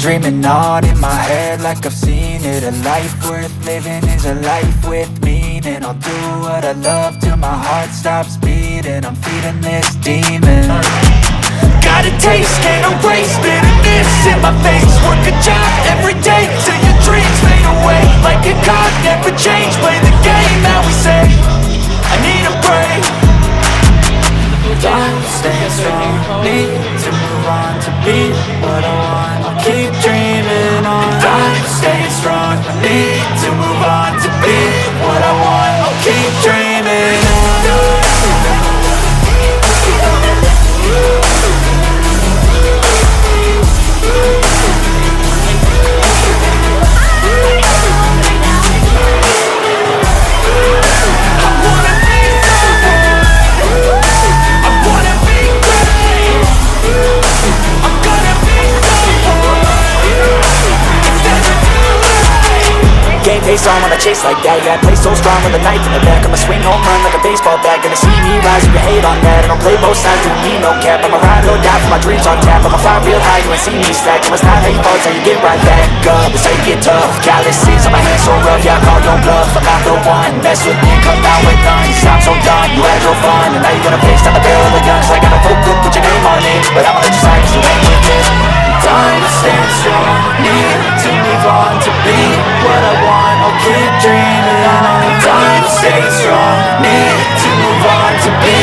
dreaming on in my head like I've seen it. A life worth living is a life with meaning. I'll do what I love till my heart stops beating. I'm feeding this demon. Got a taste, can't erase bitterness in my face. Work a job every day till your dreams fade away. Like a card, never change. Play the game that we say. I need a break. I'm staying strong. Need to move on to be what I want. I'll keep dreaming on. I'm staying strong. Need to move on to be what I want. I'll keep dreaming on. Face on when I chase like that. Yeah, I play so strong with a knife in the back. I'ma swing home run like a baseball bat. Gonna see me rise, you can hate on that. I don't play both sides, don't need no cap. I'ma ride or die for my dreams on tap. I'ma fly real high, you ain't see me slack. It's not how you fall, it's how you get right back up. It's how you get tough. Calluses on my hands so rough, yeah, I call your bluff. I'm not the one, mess with me, come down with none. I'm so done, you had your fun. And now you're gonna face down the barrel of the gun. Cause I got a full clip, put your name on it. But I'ma let you slide, cause you ain't with it. Time to stand strong, need to move on to be what I want. I'll keep dreaming on. Time to stay strong, need to move on to be